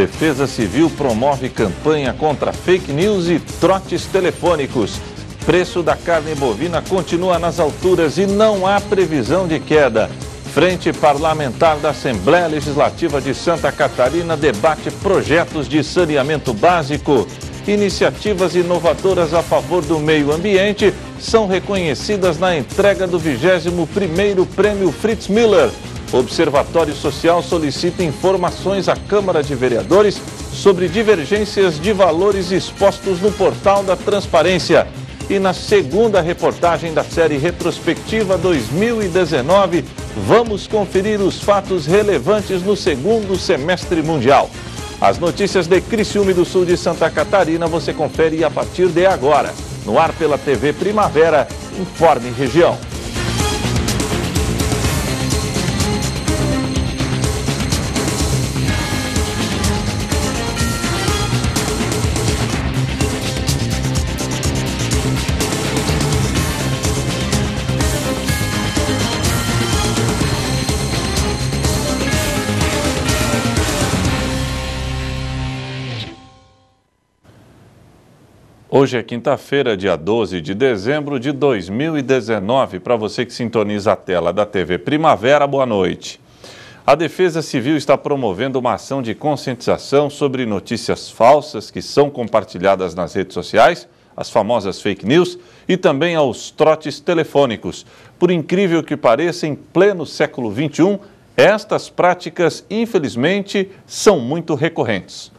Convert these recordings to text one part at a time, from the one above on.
Defesa Civil promove campanha contra fake news e trotes telefônicos. Preço da carne bovina continua nas alturas e não há previsão de queda. Frente Parlamentar da Assembleia Legislativa de Santa Catarina debate projetos de saneamento básico. Iniciativas inovadoras a favor do meio ambiente são reconhecidas na entrega do 21º Prêmio Fritz Miller. Observatório Social solicita informações à Câmara de Vereadores sobre divergências de valores expostos no portal da Transparência. E na segunda reportagem da série Retrospectiva 2019, vamos conferir os fatos relevantes no segundo semestre mundial. As notícias de Criciúma e do Sul de Santa Catarina você confere a partir de agora. No ar pela TV Primavera, Informe Região. Hoje é quinta-feira, dia 12 de dezembro de 2019. Para você que sintoniza a tela da TV Primavera, boa noite. A Defesa Civil está promovendo uma ação de conscientização sobre notícias falsas que são compartilhadas nas redes sociais, as famosas fake news, e também aos trotes telefônicos. Por incrível que pareça, em pleno século XXI, estas práticas, infelizmente, são muito recorrentes.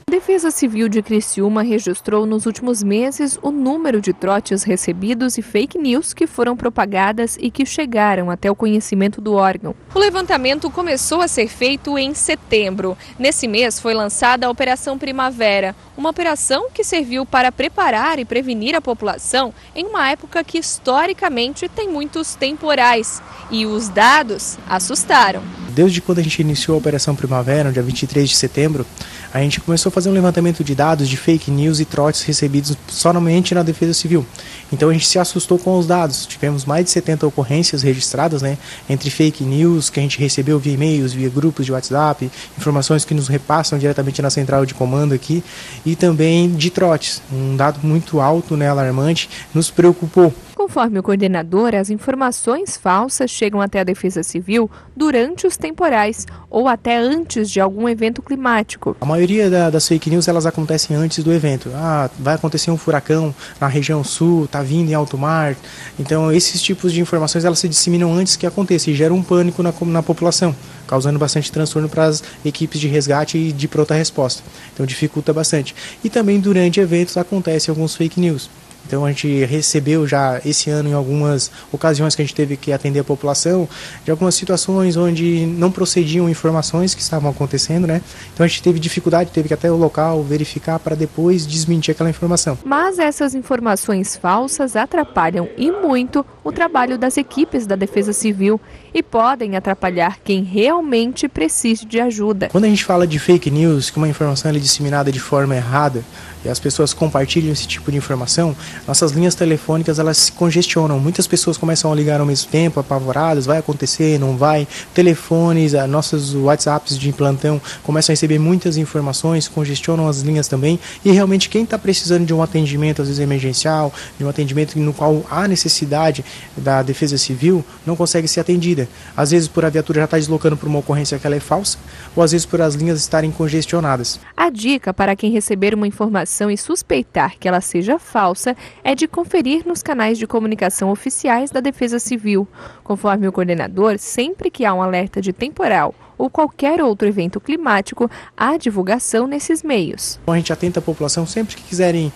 A Defesa Civil de Criciúma registrou nos últimos meses o número de trotes recebidos e fake news que foram propagadas e que chegaram até o conhecimento do órgão. O levantamento começou a ser feito em setembro. Nesse mês foi lançada a Operação Primavera, uma operação que serviu para preparar e prevenir a população em uma época que historicamente tem muitos temporais. E os dados assustaram. Desde quando a gente iniciou a Operação Primavera, no dia 23 de setembro, a gente começou a fazer um levantamento de dados de fake news e trotes recebidos somente na Defesa Civil. Então a gente se assustou com os dados. Tivemos mais de 70 ocorrências registradas, entre fake news que a gente recebeu via e-mails, via grupos de WhatsApp, informações que nos repassam diretamente na central de comando aqui, e também de trotes. Um dado muito alto, alarmante, nos preocupou. Conforme o coordenador, as informações falsas chegam até a Defesa Civil durante os temporais ou até antes de algum evento climático. A maioria das fake news elas acontecem antes do evento. Vai acontecer um furacão na região sul, está vindo em alto mar. Então esses tipos de informações elas se disseminam antes que aconteça e geram um pânico na população, causando bastante transtorno para as equipes de resgate e de pronta resposta. Então dificulta bastante. E também durante eventos acontecem alguns fake news. Então a gente recebeu já esse ano em algumas ocasiões que a gente teve que atender a população, de algumas situações onde não procediam informações que estavam acontecendo, Então a gente teve dificuldade, teve que até o local verificar para depois desmentir aquela informação. Mas essas informações falsas atrapalham e muito o trabalho das equipes da Defesa Civil e podem atrapalhar quem realmente precise de ajuda. Quando a gente fala de fake news, que uma informação é disseminada de forma errada, e as pessoas compartilham esse tipo de informação, nossas linhas telefônicas elas se congestionam. Muitas pessoas começam a ligar ao mesmo tempo, apavoradas, vai acontecer, não vai. Telefones, nossos WhatsApps de plantão começam a receber muitas informações, congestionam as linhas também. E realmente quem está precisando de um atendimento, às vezes emergencial, de um atendimento no qual há necessidade da Defesa Civil, não consegue ser atendida. Às vezes por a viatura já está deslocando por uma ocorrência que ela é falsa, ou às vezes por as linhas estarem congestionadas. A dica para quem receber uma informação e suspeitar que ela seja falsa é de conferir nos canais de comunicação oficiais da Defesa Civil. Conforme o coordenador, sempre que há um alerta de temporal ou qualquer outro evento climático, há divulgação nesses meios. A gente atenta a população, sempre que quiserem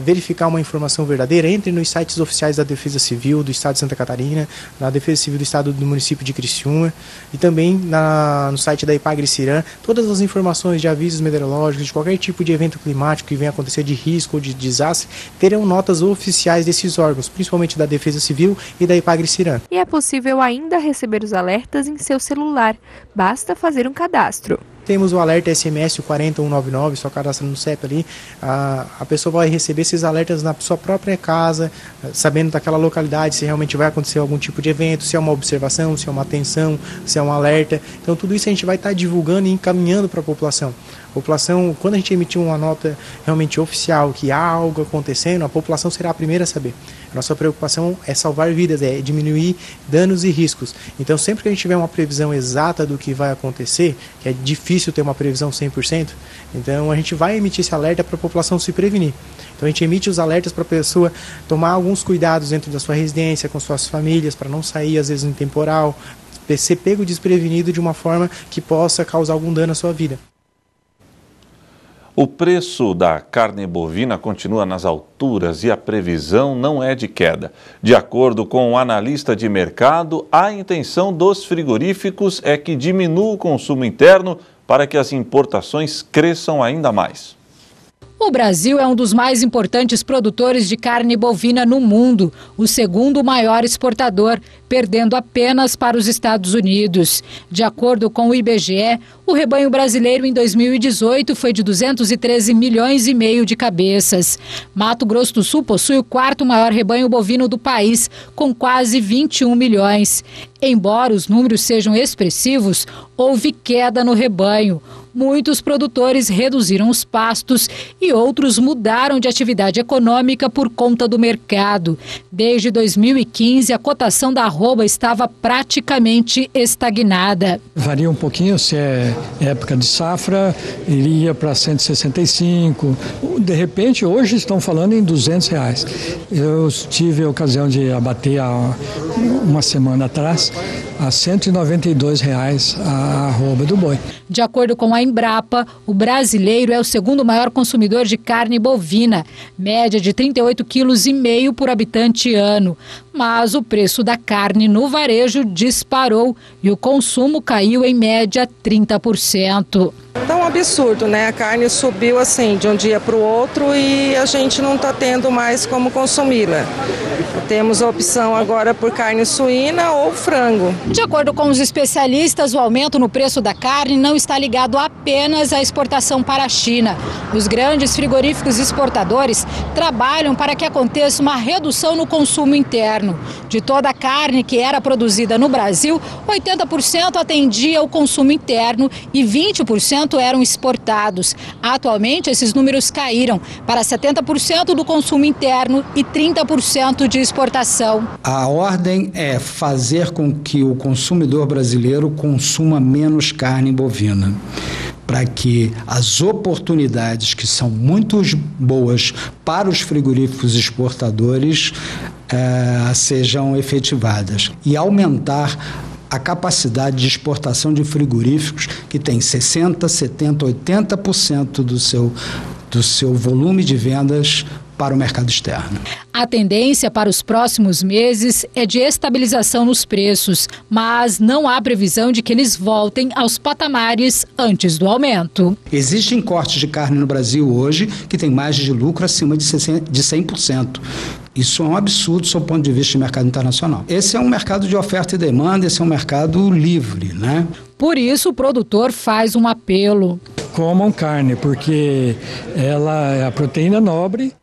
verificar uma informação verdadeira, entre nos sites oficiais da Defesa Civil do Estado de Santa Catarina, na Defesa Civil do Estado do município de Criciúma e também no site da Ipagre-Ciran, todas as informações de avisos meteorológicos, de qualquer tipo de evento climático que venha acontecer de risco ou de desastre, terão notas oficiais desses órgãos, principalmente da Defesa Civil e da Ipagre-Ciran. E é possível ainda receber os alertas em seu celular. Basta fazer um cadastro. Temos o alerta SMS, o 40199, só cadastra no CEP ali. A pessoa vai receber esses alertas na sua própria casa, sabendo daquela localidade, se realmente vai acontecer algum tipo de evento, se é uma observação, se é uma atenção, se é um alerta. Então tudo isso a gente vai estar divulgando e encaminhando para a população. A população, quando a gente emitir uma nota realmente oficial que há algo acontecendo, a população será a primeira a saber. A nossa preocupação é salvar vidas, é diminuir danos e riscos. Então, sempre que a gente tiver uma previsão exata do que vai acontecer, que é difícil ter uma previsão 100%, então a gente vai emitir esse alerta para a população se prevenir. Então, a gente emite os alertas para a pessoa tomar alguns cuidados dentro da sua residência, com suas famílias, para não sair, às vezes, em temporal, ser pego desprevenido de uma forma que possa causar algum dano à sua vida. O preço da carne bovina continua nas alturas e a previsão não é de queda. De acordo com o analista de mercado, a intenção dos frigoríficos é que diminua o consumo interno para que as importações cresçam ainda mais. O Brasil é um dos mais importantes produtores de carne bovina no mundo, o segundo maior exportador, perdendo apenas para os Estados Unidos. De acordo com o IBGE, o rebanho brasileiro em 2018 foi de 213 milhões e meio de cabeças. Mato Grosso do Sul possui o quarto maior rebanho bovino do país, com quase 21 milhões. Embora os números sejam expressivos, houve queda no rebanho. Muitos produtores reduziram os pastos e outros mudaram de atividade econômica por conta do mercado. Desde 2015, a cotação da arroba estava praticamente estagnada. Varia um pouquinho, se é época de safra, iria para 165. De repente, hoje estão falando em R$200. Eu tive a ocasião de abater há uma semana atrás a R$192 a arroba do boi. De acordo com a Embrapa, o brasileiro é o segundo maior consumidor de carne bovina, média de 38,5 kg por habitante ano. Mas o preço da carne no varejo disparou e o consumo caiu em média 30%. Tá um absurdo, né? A carne subiu assim de um dia para o outro e a gente não está tendo mais como consumi-la. Temos a opção agora por carne suína ou frango. De acordo com os especialistas, o aumento no preço da carne não está ligado apenas à exportação para a China. Os grandes frigoríficos exportadores trabalham para que aconteça uma redução no consumo interno. De toda a carne que era produzida no Brasil, 80% atendia o consumo interno e 20% eram exportados. Atualmente, esses números caíram para 70% do consumo interno e 30% de exportação. A ordem é fazer com que o consumidor brasileiro consuma menos carne bovina, para que as oportunidades que são muito boas para os frigoríficos exportadores sejam efetivadas e aumentar a capacidade de exportação de frigoríficos que tem 60%, 70%, 80% do seu volume de vendas para o mercado externo. A tendência para os próximos meses é de estabilização nos preços, mas não há previsão de que eles voltem aos patamares antes do aumento. Existem cortes de carne no Brasil hoje que têm margem de lucro acima de 100%. Isso é um absurdo sob o ponto de vista de mercado internacional. Esse é um mercado de oferta e demanda, esse é um mercado livre, né? Por isso, o produtor faz um apelo. Comam carne, porque ela é a proteína nobre.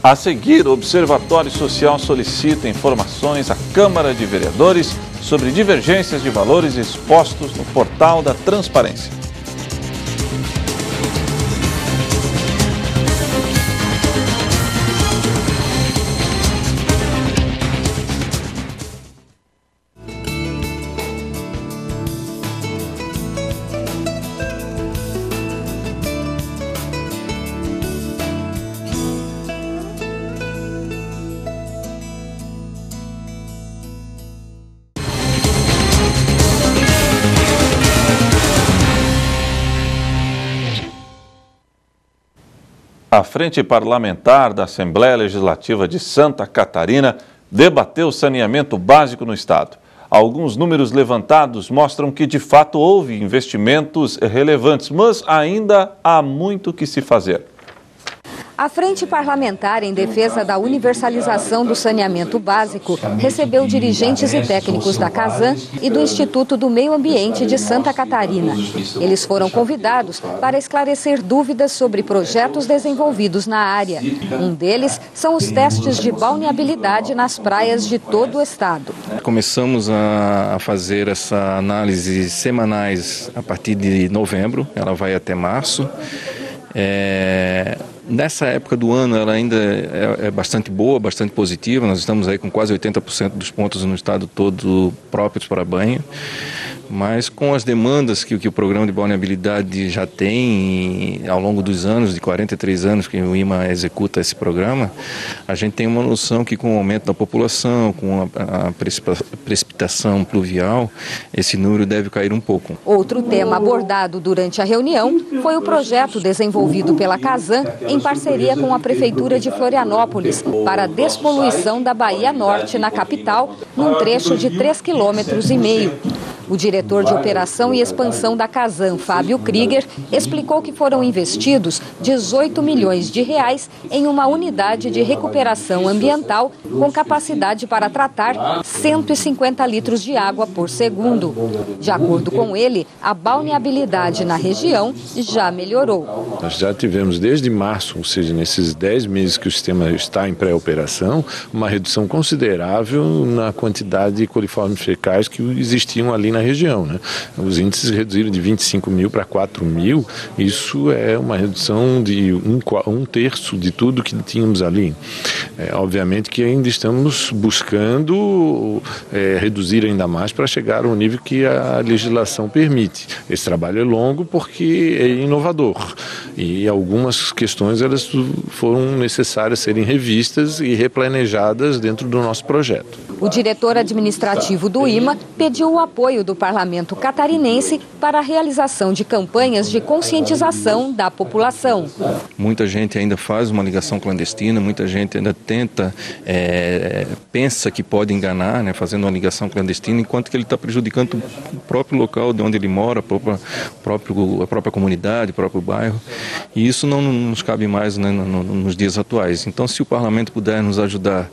A seguir, o Observatório Social solicita informações à Câmara de Vereadores sobre divergências de valores expostos no portal da Transparência. A Frente Parlamentar da Assembleia Legislativa de Santa Catarina debateu saneamento básico no estado. Alguns números levantados mostram que, de fato, houve investimentos relevantes, mas ainda há muito que se fazer. A Frente Parlamentar em Defesa da Universalização do Saneamento Básico recebeu dirigentes e técnicos da Casan e do Instituto do Meio Ambiente de Santa Catarina. Eles foram convidados para esclarecer dúvidas sobre projetos desenvolvidos na área. Um deles são os testes de balneabilidade nas praias de todo o estado. Começamos a fazer essa análise semanais a partir de novembro, ela vai até março. Nessa época do ano ela ainda é bastante boa, bastante positiva. Nós estamos aí com quase 80% dos pontos no estado todo próprios para banho. Mas com as demandas que o programa de balneabilidade já tem ao longo dos anos, de 43 anos que o IMA executa esse programa, a gente tem uma noção que com o aumento da população, com a precipitação pluvial, esse número deve cair um pouco. Outro tema abordado durante a reunião foi o projeto desenvolvido pela Casan em parceria com a Prefeitura de Florianópolis para a despoluição da Baía Norte na capital, num trecho de 3,5 km. O diretor de operação e expansão da Casan, Fábio Krieger, explicou que foram investidos 18 milhões de reais em uma unidade de recuperação ambiental com capacidade para tratar 150 litros de água por segundo. De acordo com ele, a balneabilidade na região já melhorou. Nós já tivemos desde março, ou seja, nesses 10 meses que o sistema está em pré-operação, uma redução considerável na quantidade de coliformes fecais que existiam ali na região, né? Os índices reduziram de 25 mil para 4 mil, isso é uma redução de um terço de tudo que tínhamos ali. Obviamente que ainda estamos buscando reduzir ainda mais para chegar ao nível que a legislação permite. Esse trabalho é longo porque é inovador e algumas questões elas foram necessárias serem revistas e replanejadas dentro do nosso projeto. O diretor administrativo do IMA pediu o apoio do Parlamento catarinense para a realização de campanhas de conscientização da população. Muita gente ainda faz uma ligação clandestina, muita gente ainda tenta, pensa que pode enganar, né, fazendo uma ligação clandestina, enquanto que ele está prejudicando o próprio local de onde ele mora, a própria comunidade, o próprio bairro. E isso não nos cabe mais, né, nos dias atuais. Então, se o Parlamento puder nos ajudar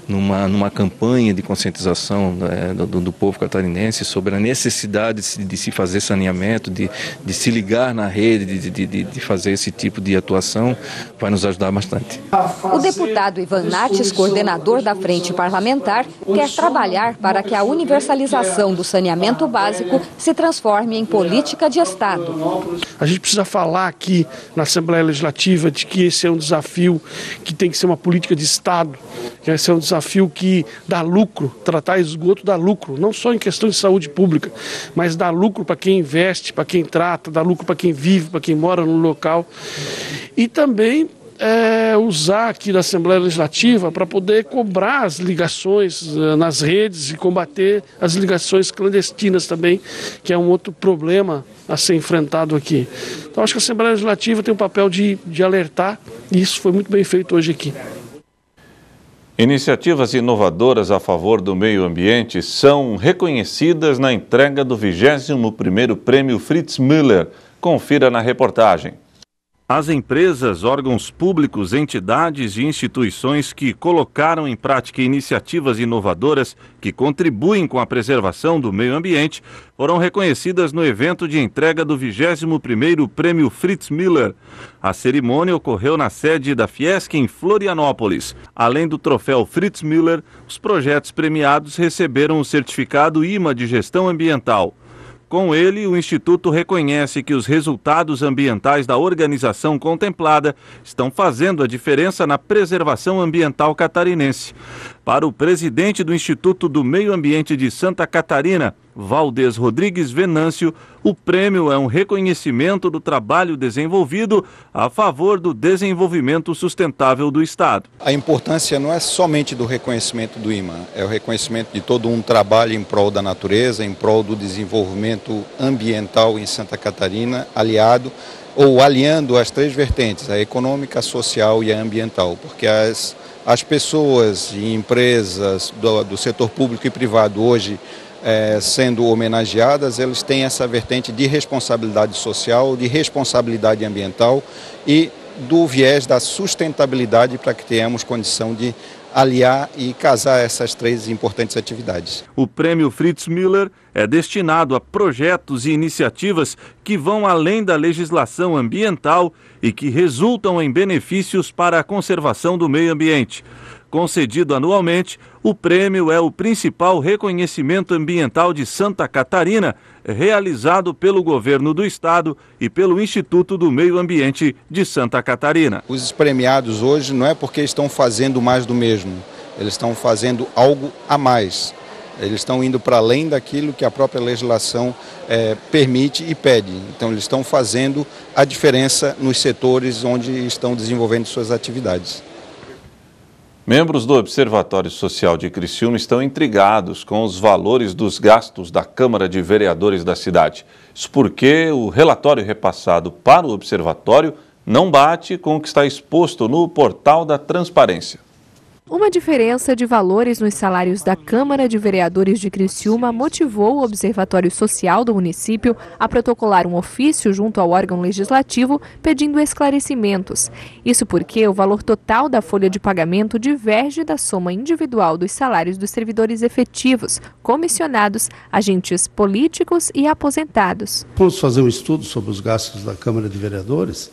numa campanha de conscientização do povo catarinense sobre a necessidade de se fazer saneamento, de se ligar na rede, de fazer esse tipo de atuação, vai nos ajudar bastante. O deputado Ivan Nates, coordenador da Frente Parlamentar, quer trabalhar para que a universalização do saneamento básico se transforme em política de Estado. A gente precisa falar aqui na Assembleia Legislativa de que esse é um desafio que tem que ser uma política de Estado, que esse é um desafio que dá lucro, tratar esgoto dá lucro, não só em questão de saúde pública, mas dá lucro para quem investe, para quem trata, dá lucro para quem vive, para quem mora no local. E também usar aqui da Assembleia Legislativa para poder cobrar as ligações nas redes e combater as ligações clandestinas também, que é um outro problema a ser enfrentado aqui. Então acho que a Assembleia Legislativa tem um papel de alertar e isso foi muito bem feito hoje aqui. Iniciativas inovadoras a favor do meio ambiente são reconhecidas na entrega do 21º Prêmio Fritz Müller. Confira na reportagem. As empresas, órgãos públicos, entidades e instituições que colocaram em prática iniciativas inovadoras que contribuem com a preservação do meio ambiente foram reconhecidas no evento de entrega do 21º Prêmio Fritz Müller. A cerimônia ocorreu na sede da Fiesc em Florianópolis. Além do troféu Fritz Müller, os projetos premiados receberam o certificado IMA de Gestão Ambiental. Com ele, o Instituto reconhece que os resultados ambientais da organização contemplada estão fazendo a diferença na preservação ambiental catarinense. Para o presidente do Instituto do Meio Ambiente de Santa Catarina, Valdez Rodrigues Venâncio, o prêmio é um reconhecimento do trabalho desenvolvido a favor do desenvolvimento sustentável do Estado. A importância não é somente do reconhecimento do IMA, é o reconhecimento de todo um trabalho em prol da natureza, em prol do desenvolvimento ambiental em Santa Catarina, aliando as três vertentes, a econômica, a social e a ambiental, porque as pessoas e empresas do setor público e privado hoje sendo homenageadas, eles têm essa vertente de responsabilidade social, de responsabilidade ambiental e do viés da sustentabilidade para que tenhamos condição de aliar e casar essas três importantes atividades. O prêmio Fritz Müller é destinado a projetos e iniciativas que vão além da legislação ambiental e que resultam em benefícios para a conservação do meio ambiente. Concedido anualmente, o prêmio é o principal reconhecimento ambiental de Santa Catarina, realizado pelo governo do estado e pelo Instituto do Meio Ambiente de Santa Catarina. Os premiados hoje não é porque estão fazendo mais do mesmo, eles estão fazendo algo a mais. Eles estão indo para além daquilo que a própria legislação permite e pede. Então, eles estão fazendo a diferença nos setores onde estão desenvolvendo suas atividades. Membros do Observatório Social de Criciúma estão intrigados com os valores dos gastos da Câmara de Vereadores da cidade. Isso porque o relatório repassado para o Observatório não bate com o que está exposto no portal da Transparência. Uma diferença de valores nos salários da Câmara de Vereadores de Criciúma motivou o Observatório Social do município a protocolar um ofício junto ao órgão legislativo pedindo esclarecimentos. Isso porque o valor total da folha de pagamento diverge da soma individual dos salários dos servidores efetivos, comissionados, agentes políticos e aposentados. Vamos fazer um estudo sobre os gastos da Câmara de Vereadores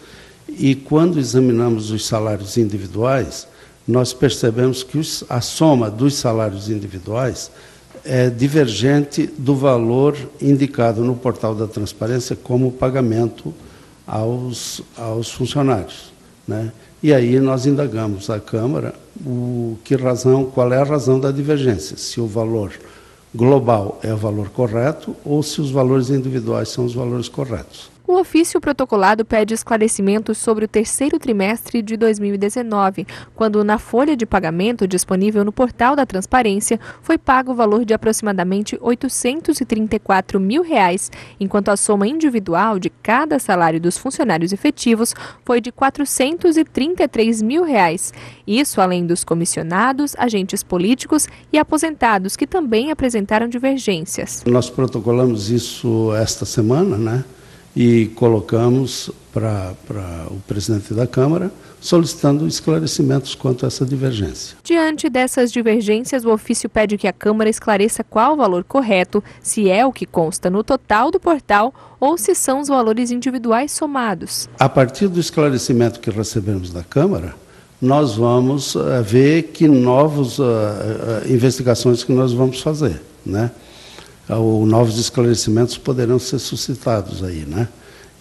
e quando examinamos os salários individuais, nós percebemos que a soma dos salários individuais é divergente do valor indicado no portal da Transparência como pagamento aos funcionários, né? E aí nós indagamos à Câmara qual é a razão da divergência, se o valor global é o valor correto ou se os valores individuais são os valores corretos. O ofício protocolado pede esclarecimentos sobre o terceiro trimestre de 2019, quando na folha de pagamento disponível no portal da Transparência foi pago o valor de aproximadamente R$ 834 mil, enquanto a soma individual de cada salário dos funcionários efetivos foi de R$ 433 mil. Isso além dos comissionados, agentes políticos e aposentados, que também apresentaram divergências. Nós protocolamos isso esta semana, né? E colocamos para o presidente da Câmara, solicitando esclarecimentos quanto a essa divergência. Diante dessas divergências, o ofício pede que a Câmara esclareça qual o valor correto, se é o que consta no total do portal ou se são os valores individuais somados. A partir do esclarecimento que recebemos da Câmara, nós vamos ver que novas investigações que nós vamos fazer, né? Ou novos esclarecimentos poderão ser suscitados aí, né?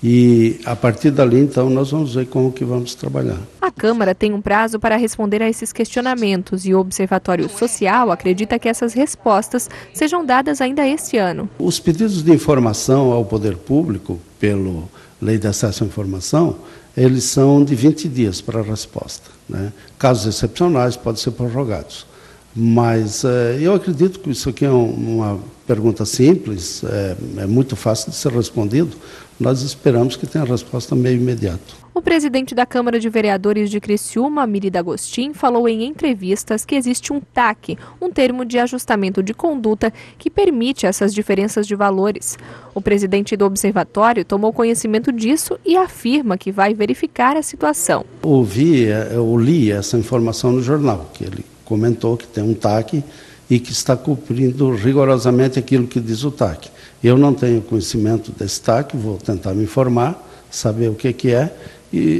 E a partir dali, então, nós vamos ver como que vamos trabalhar. A Câmara tem um prazo para responder a esses questionamentos e o Observatório Social acredita que essas respostas sejam dadas ainda este ano. Os pedidos de informação ao poder público, pela Lei de Acesso à Informação, eles são de 20 dias para a resposta, né? Casos excepcionais podem ser prorrogados. Mas eu acredito que isso aqui é uma pergunta simples, é muito fácil de ser respondido. Nós esperamos que tenha a resposta meio imediato. O presidente da Câmara de Vereadores de Criciúma, Miri D'Agostin, falou em entrevistas que existe um TAC, um termo de ajustamento de conduta que permite essas diferenças de valores. O presidente do observatório tomou conhecimento disso e afirma que vai verificar a situação. Eu li essa informação no jornal, que ele comentou que tem um TAC e que está cumprindo rigorosamente aquilo que diz o TAC. Eu não tenho conhecimento desse TAC, vou tentar me informar, saber o que é,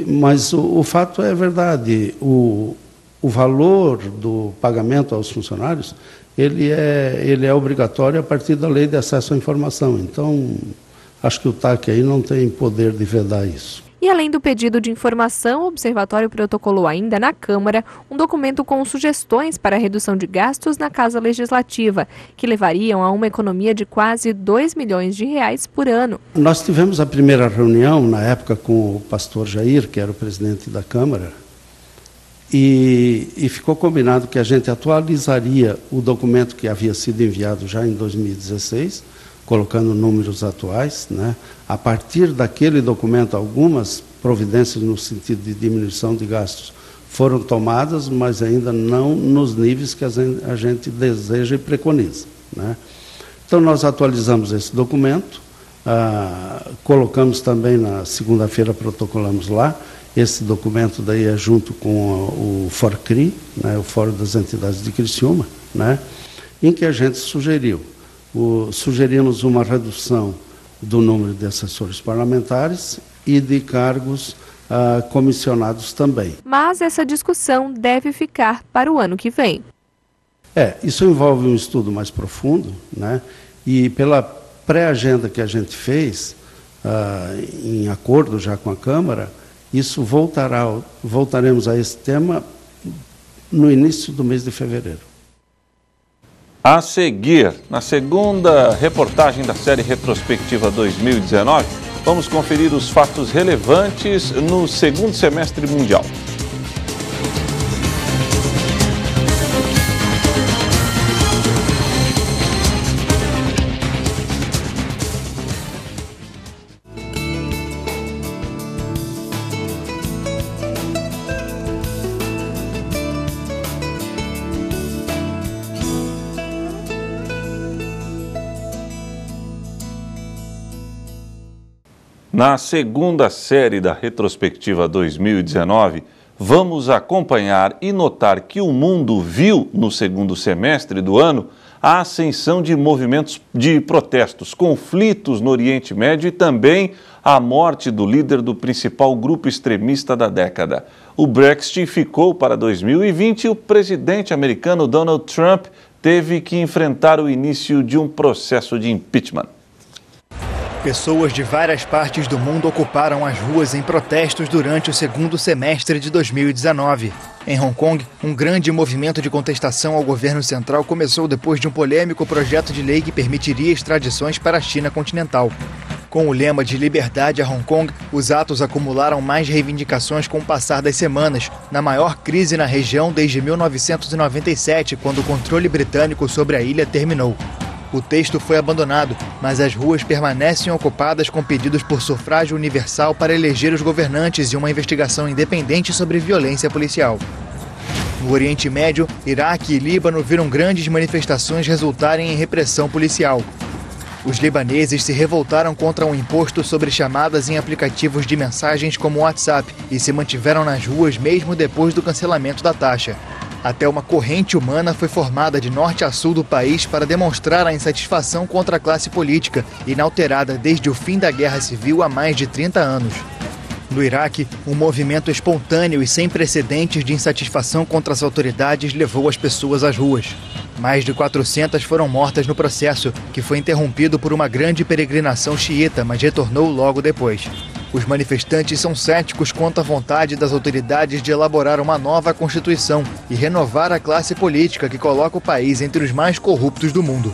mas o fato é verdade, o valor do pagamento aos funcionários, ele é obrigatório a partir da Lei de Acesso à Informação, então acho que o TAC aí não tem poder de vedar isso. E além do pedido de informação, o Observatório protocolou ainda na Câmara um documento com sugestões para a redução de gastos na Casa Legislativa, que levariam a uma economia de quase R$ 2 milhões por ano. Nós tivemos a primeira reunião, na época, com o pastor Jair, que era o presidente da Câmara, e ficou combinado que a gente atualizaria o documento que havia sido enviado já em 2016, colocando números atuais, né? A partir daquele documento, algumas providências no sentido de diminuição de gastos foram tomadas, mas ainda não nos níveis que a gente deseja e preconiza, né? Então, nós atualizamos esse documento, colocamos também na segunda-feira, protocolamos lá, Esse documento daí é junto com o FORCRI, né, o Fórum das Entidades de Criciúma, né, em que a gente sugerimos uma redução do número de assessores parlamentares e de cargos comissionados também. Mas essa discussão deve ficar para o ano que vem. Isso envolve um estudo mais profundo, né, e pela pré-agenda que a gente fez, em acordo já com a Câmara, isso voltaremos a esse tema no início do mês de fevereiro. A seguir, na segunda reportagem da série Retrospectiva 2019, vamos conferir os fatos relevantes no segundo semestre mundial. Na segunda série da Retrospectiva 2019, vamos acompanhar e notar que o mundo viu, no segundo semestre do ano, a ascensão de movimentos de protestos, conflitos no Oriente Médio e também a morte do líder do principal grupo extremista da década. O Brexit ficou para 2020 e o presidente americano Donald Trump teve que enfrentar o início de um processo de impeachment. Pessoas de várias partes do mundo ocuparam as ruas em protestos durante o segundo semestre de 2019. Em Hong Kong, um grande movimento de contestação ao governo central começou depois de um polêmico projeto de lei que permitiria extradições para a China continental. Com o lema de liberdade a Hong Kong, os atos acumularam mais reivindicações com o passar das semanas, na maior crise na região desde 1997, quando o controle britânico sobre a ilha terminou. O texto foi abandonado, mas as ruas permanecem ocupadas com pedidos por sufrágio universal para eleger os governantes e uma investigação independente sobre violência policial. No Oriente Médio, Iraque e Líbano viram grandes manifestações resultarem em repressão policial. Os libaneses se revoltaram contra um imposto sobre chamadas em aplicativos de mensagens como o WhatsApp e se mantiveram nas ruas mesmo depois do cancelamento da taxa. Até uma corrente humana foi formada de norte a sul do país para demonstrar a insatisfação contra a classe política, inalterada desde o fim da Guerra Civil há mais de 30 anos. No Iraque, um movimento espontâneo e sem precedentes de insatisfação contra as autoridades levou as pessoas às ruas. Mais de 400 foram mortas no processo, que foi interrompido por uma grande peregrinação xiita, mas retornou logo depois. Os manifestantes são céticos quanto à vontade das autoridades de elaborar uma nova Constituição e renovar a classe política que coloca o país entre os mais corruptos do mundo.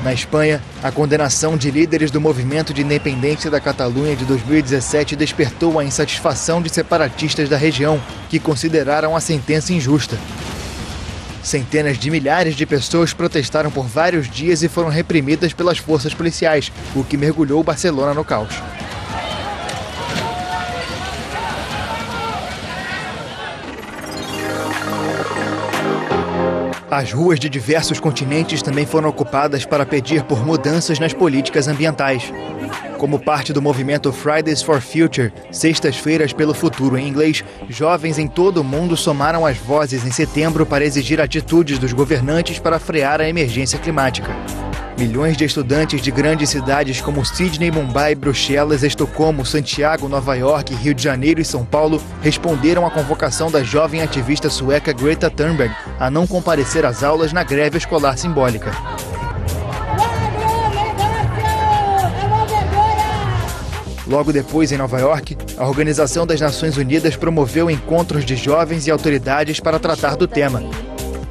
Na Espanha, a condenação de líderes do movimento de independência da Catalunha de 2017 despertou a insatisfação de separatistas da região, que consideraram a sentença injusta. Centenas de milhares de pessoas protestaram por vários dias e foram reprimidas pelas forças policiais, o que mergulhou Barcelona no caos. As ruas de diversos continentes também foram ocupadas para pedir por mudanças nas políticas ambientais. Como parte do movimento Fridays for Future, Sextas-feiras pelo Futuro em inglês, jovens em todo o mundo somaram as vozes em setembro para exigir atitudes dos governantes para frear a emergência climática. Milhões de estudantes de grandes cidades como Sydney, Mumbai, Bruxelas, Estocolmo, Santiago, Nova York, Rio de Janeiro e São Paulo responderam à convocação da jovem ativista sueca Greta Thunberg a não comparecer às aulas na greve escolar simbólica. Logo depois, em Nova York, a Organização das Nações Unidas promoveu encontros de jovens e autoridades para tratar do tema.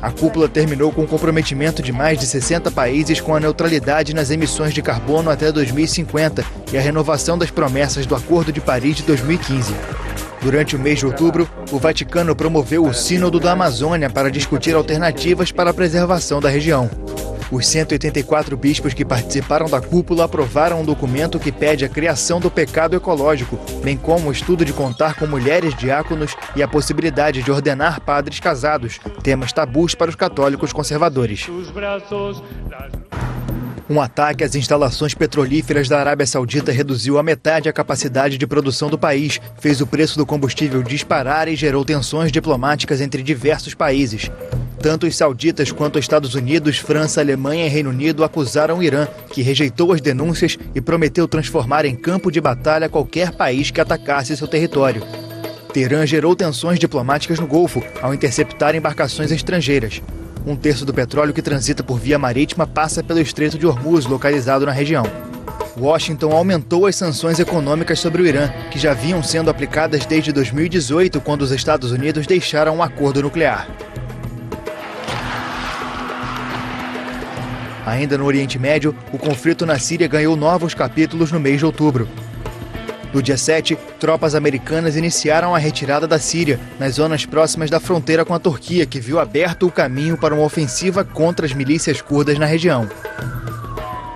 A cúpula terminou com o comprometimento de mais de 60 países com a neutralidade nas emissões de carbono até 2050 e a renovação das promessas do Acordo de Paris de 2015. Durante o mês de outubro, o Vaticano promoveu o Sínodo da Amazônia para discutir alternativas para a preservação da região. Os 184 bispos que participaram da cúpula aprovaram um documento que pede a criação do pecado ecológico, bem como o estudo de contar com mulheres diáconos e a possibilidade de ordenar padres casados, temas tabus para os católicos conservadores. Um ataque às instalações petrolíferas da Arábia Saudita reduziu à metade a capacidade de produção do país, fez o preço do combustível disparar e gerou tensões diplomáticas entre diversos países. Tanto os sauditas quanto os Estados Unidos, França, Alemanha e Reino Unido acusaram o Irã, que rejeitou as denúncias e prometeu transformar em campo de batalha qualquer país que atacasse seu território. Teherã gerou tensões diplomáticas no Golfo ao interceptar embarcações estrangeiras. 1/3 do petróleo que transita por via marítima passa pelo Estreito de Hormuz, localizado na região. Washington aumentou as sanções econômicas sobre o Irã, que já vinham sendo aplicadas desde 2018, quando os Estados Unidos deixaram um acordo nuclear. Ainda no Oriente Médio, o conflito na Síria ganhou novos capítulos no mês de outubro. No dia 7, tropas americanas iniciaram a retirada da Síria, nas zonas próximas da fronteira com a Turquia, que viu aberto o caminho para uma ofensiva contra as milícias curdas na região.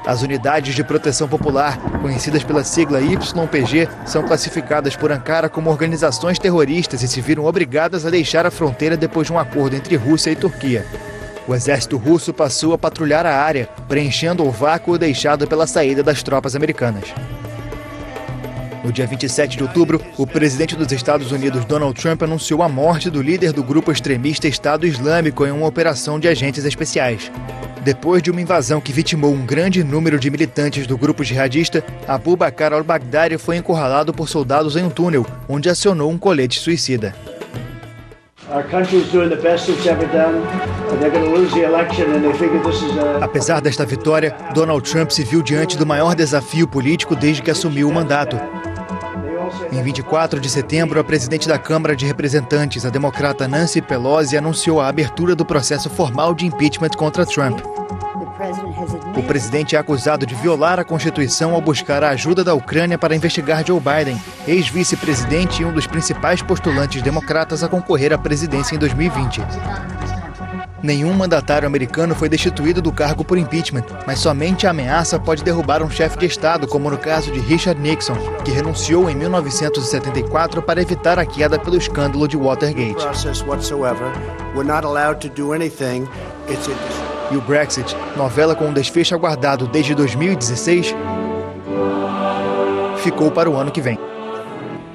As unidades de proteção popular, conhecidas pela sigla YPG, são classificadas por Ankara como organizações terroristas e se viram obrigadas a deixar a fronteira depois de um acordo entre Rússia e Turquia. O exército russo passou a patrulhar a área, preenchendo o vácuo deixado pela saída das tropas americanas. No dia 27 de outubro, o presidente dos Estados Unidos, Donald Trump, anunciou a morte do líder do grupo extremista Estado Islâmico em uma operação de agentes especiais. Depois de uma invasão que vitimou um grande número de militantes do grupo jihadista, Abu Bakr al-Baghdadi foi encurralado por soldados em um túnel, onde acionou um colete suicida. Apesar desta vitória, Donald Trump se viu diante do maior desafio político desde que assumiu o mandato. Em 24 de setembro, a presidente da Câmara de Representantes, a democrata Nancy Pelosi, anunciou a abertura do processo formal de impeachment contra Trump. O presidente é acusado de violar a Constituição ao buscar a ajuda da Ucrânia para investigar Joe Biden, ex-vice-presidente e um dos principais postulantes democratas a concorrer à presidência em 2020. Nenhum mandatário americano foi destituído do cargo por impeachment, mas somente a ameaça pode derrubar um chefe de Estado, como no caso de Richard Nixon, que renunciou em 1974 para evitar a queda pelo escândalo de Watergate. E o Brexit, novela com um desfecho aguardado desde 2016, ficou para o ano que vem.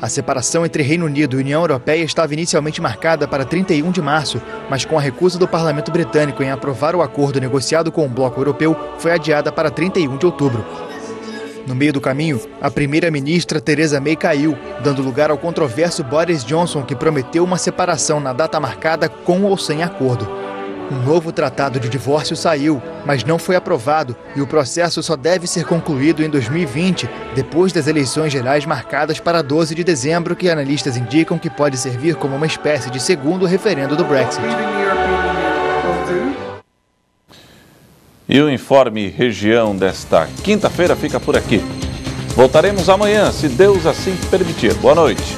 A separação entre Reino Unido e União Europeia estava inicialmente marcada para 31 de março, mas com a recusa do Parlamento Britânico em aprovar o acordo negociado com o bloco europeu, foi adiada para 31 de outubro. No meio do caminho, a primeira-ministra Theresa May caiu, dando lugar ao controverso Boris Johnson, que prometeu uma separação na data marcada com ou sem acordo. Um novo tratado de divórcio saiu, mas não foi aprovado e o processo só deve ser concluído em 2020, depois das eleições gerais marcadas para 12 de dezembro, que analistas indicam que pode servir como uma espécie de segundo referendo do Brexit. E o Informe Região desta quinta-feira fica por aqui. Voltaremos amanhã, se Deus assim permitir. Boa noite.